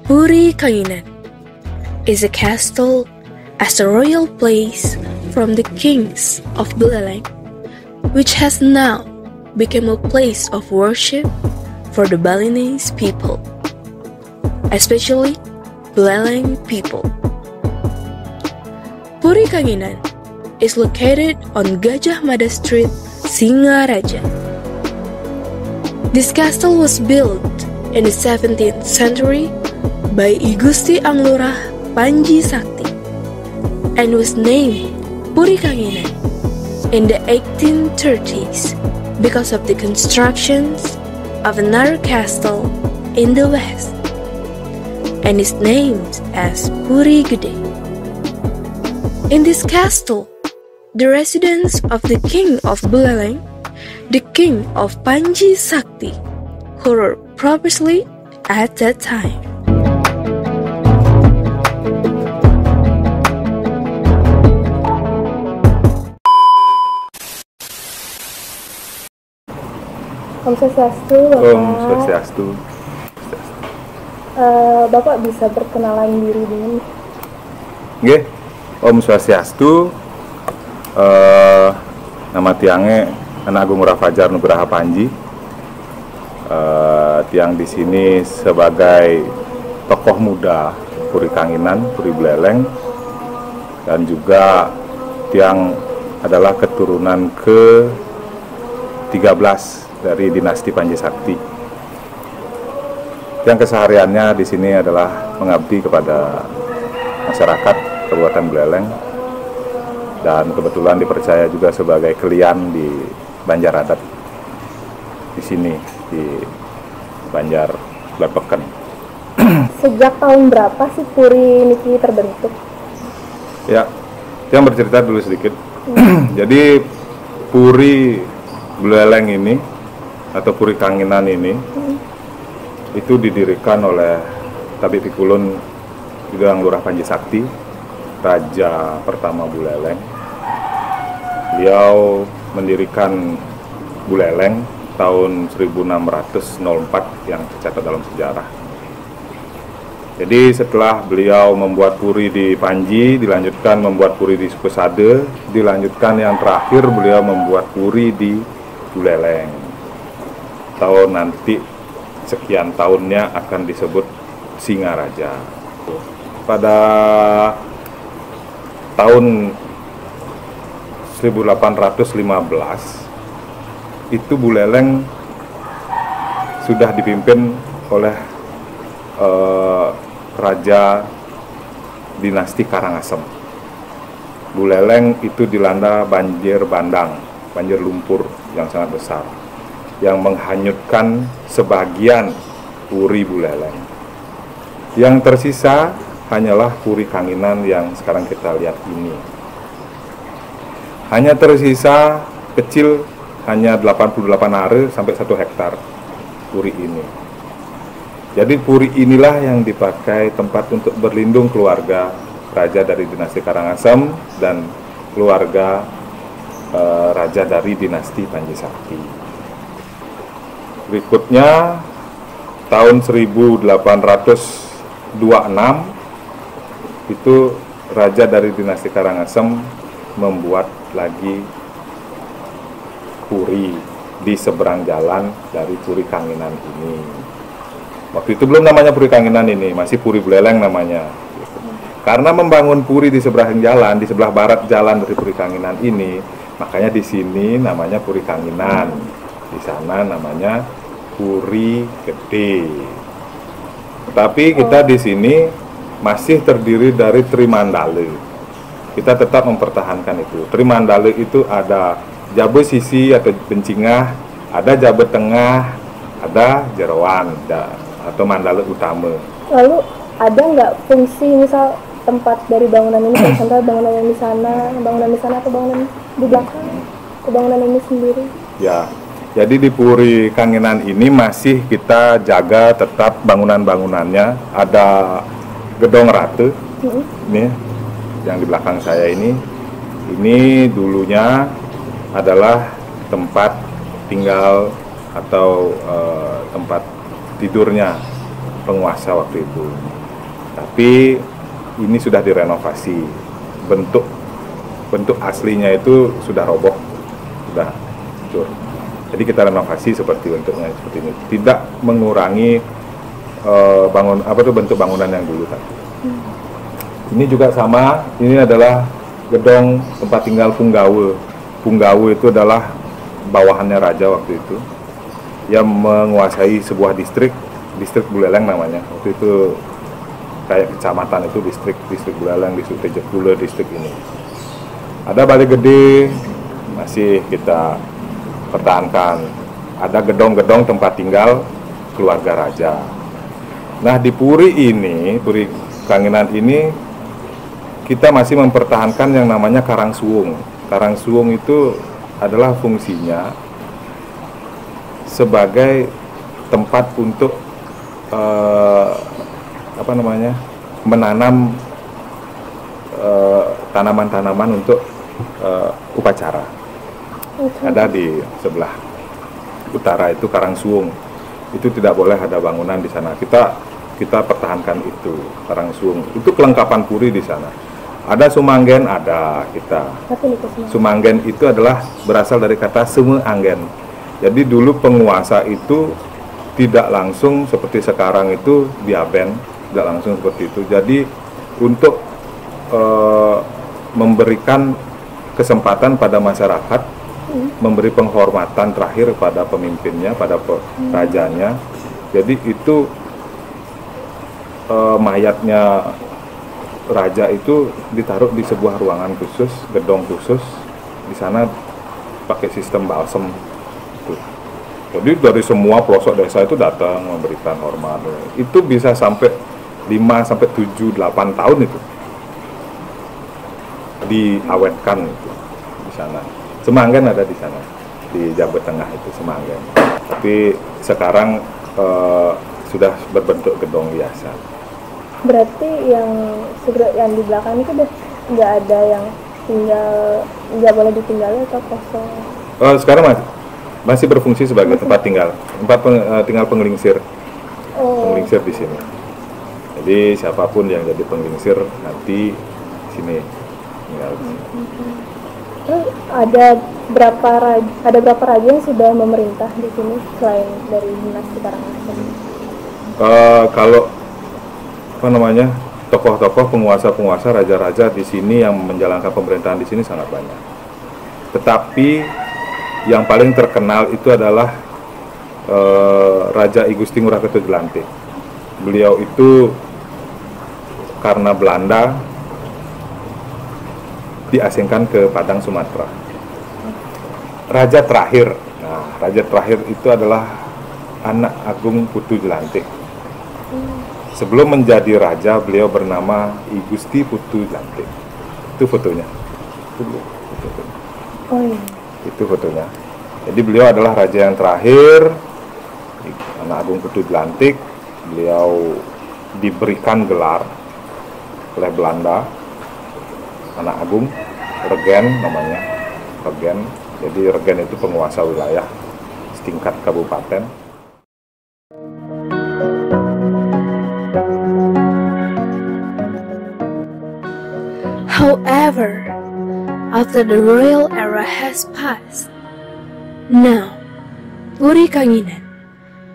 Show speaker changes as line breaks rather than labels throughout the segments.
Puri Kanginan is a castle as a royal place from the kings of Buleleng, which has now become a place of worship for the Balinese people, especially Buleleng people. Puri Kanginan is located on Gajah Mada Street, Singaraja. This castle was built in the 17th century by I Gusti Anglurah Panji Sakti and was named Puri Kanginan in the 1830s because of the constructions of another castle in the west, and is named as Puri Gede. In this castle, the residence of the king of Buleleng, the king of Panji Sakti, who ruled previously at that time.
Om Swastiastu, Bapak.
Om Swastiastu.
Bapak bisa perkenalan diri dulu?
Nggih, Om Swastiastu. Nama tiangnya Anak Agung Fajar Nugraha Panji. Tiang di sini sebagai tokoh muda Puri Kanginan, Puri Buleleng, dan juga tiang adalah keturunan ke-13 dari dinasti Panji Sakti. Yang kesehariannya di sini adalah mengabdi kepada masyarakat Kabupaten Buleleng, dan kebetulan dipercaya juga sebagai kelian di Banjar Adat di sini di Banjar Blepeken.
Sejak tahun berapa sih Puri niki terbentuk?
Ya, yang bercerita dulu sedikit. Jadi Puri Buleleng ini atau Puri Kanginan ini itu didirikan oleh Tabib Pikulun juga Anglurah Panji Sakti, Raja pertama Buleleng. Beliau mendirikan Buleleng tahun 1604 yang tercatat dalam sejarah. Jadi setelah beliau membuat puri di Panji, dilanjutkan membuat puri di Sukusade, dilanjutkan yang terakhir beliau membuat puri di Buleleng. Tahun nanti sekian tahunnya akan disebut Singaraja. Pada tahun 1815 itu Buleleng sudah dipimpin oleh Raja dinasti Karangasem. Buleleng itu dilanda banjir bandang, banjir lumpur yang sangat besar, yang menghanyutkan sebagian Puri Buleleng. Yang tersisa hanyalah Puri Kanginan yang sekarang kita lihat ini. Hanya tersisa kecil, hanya 88 are sampai 1 hektar puri ini. Jadi puri inilah yang dipakai tempat untuk berlindung keluarga raja dari dinasti Karangasem dan keluarga raja dari dinasti Panji Sakti. Berikutnya tahun 1826 itu raja dari dinasti Karangasem membuat lagi puri di seberang jalan dari Puri Kanginan ini. Waktu itu belum namanya Puri Kanginan ini, masih Puri Buleleng namanya. Karena membangun puri di seberang jalan, di sebelah barat jalan dari Puri Kanginan ini, makanya di sini namanya Puri Kanginan. Di sana namanya Puri Gede. Tapi kita di sini masih terdiri dari Trimandale. Kita tetap mempertahankan itu. Trimandale itu ada Jabe sisi atau bencingah, ada Jabe tengah, ada jeroan, atau mandala utama.
Lalu ada nggak fungsi misal tempat dari bangunan ini, contoh bangunan yang di sana atau bangunan di belakang, atau bangunan ini sendiri?
Ya, jadi di Puri Kanginan ini masih kita jaga tetap bangunan-bangunannya. Ada Gedong Ratu, ini yang di belakang saya ini dulunya adalah tempat tinggal atau tempat tidurnya penguasa waktu itu. Tapi ini sudah direnovasi, bentuk aslinya itu sudah roboh, sudah hancur. Jadi kita renovasi seperti bentuknya seperti ini, tidak mengurangi bentuk bangunan yang dulu tadi. Ini juga sama, ini adalah gedung tempat tinggal Punggawe. Punggawe itu adalah bawahannya raja waktu itu, yang menguasai sebuah distrik Buleleng namanya. Waktu itu kayak kecamatan itu distrik Buleleng, distrik Tejepule, distrik ini. Ada Balai Gede masih kita pertahankan. Ada gedung-gedung tempat tinggal keluarga raja. Nah, di Puri Kanginan ini kita masih mempertahankan yang namanya Karang Suwung. Karang Suwung itu adalah fungsinya sebagai tempat untuk menanam tanaman-tanaman untuk upacara. Ada di sebelah utara itu Karang Suwung. Itu tidak boleh ada bangunan di sana. Kita pertahankan itu Karang Suwung. Itu kelengkapan Puri di sana. Ada Sumanggen, ada kita. Sumanggen itu adalah berasal dari kata Semeanggen. Jadi dulu penguasa itu tidak langsung seperti sekarang itu diaben, tidak langsung seperti itu. Jadi untuk memberikan kesempatan pada masyarakat, memberi penghormatan terakhir pada pemimpinnya, pada rajanya. Jadi itu mayatnya raja itu ditaruh di sebuah ruangan khusus, gedung khusus. Di sana pakai sistem balsem. Jadi dari semua pelosok desa itu datang memberikan hormat. Itu bisa sampai 5 sampai 7 8 tahun itu diawetkan itu di sana. Semanggen ada di sana, di Jawa Tengah itu Semanggen. Tapi sekarang sudah berbentuk gedung biasa.
Berarti yang di belakang itu udah nggak ada yang nggak boleh ditinggali atau kosong?
Sekarang masih berfungsi sebagai tempat tinggal penglingsir. Penglingsir di sini. Jadi siapapun yang jadi penglingsir nanti sini tinggal di sini.
Terus ada berapa raja yang sudah memerintah di sini selain dari dinasti Karangasem?
Kalau tokoh-tokoh penguasa-penguasa, raja-raja di sini yang menjalankan pemerintahan di sini sangat banyak. Tetapi yang paling terkenal itu adalah Raja I Gusti Ngurah Ketuglantik. Beliau itu karena Belanda diasingkan ke Padang, Sumatera. Raja terakhir itu adalah anak Agung Putu Jelantik. Sebelum menjadi raja, beliau bernama I Gusti Putu Jelantik. Itu fotonya. Itu fotonya. Jadi beliau adalah raja yang terakhir, anak Agung Putu Jelantik. Beliau diberikan gelar oleh Belanda, anak Agung, Regen namanya, Regen. Jadi Regen itu penguasa wilayah setingkat kabupaten.
However, after the royal era has passed, now Puri Kanginan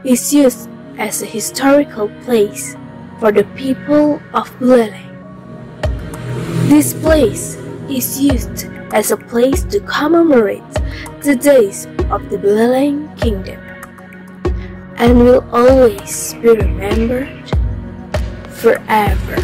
is used as a historical place for the people of Buleleng. This place is used as a place to commemorate the days of the Buleleng Kingdom and will always be remembered forever.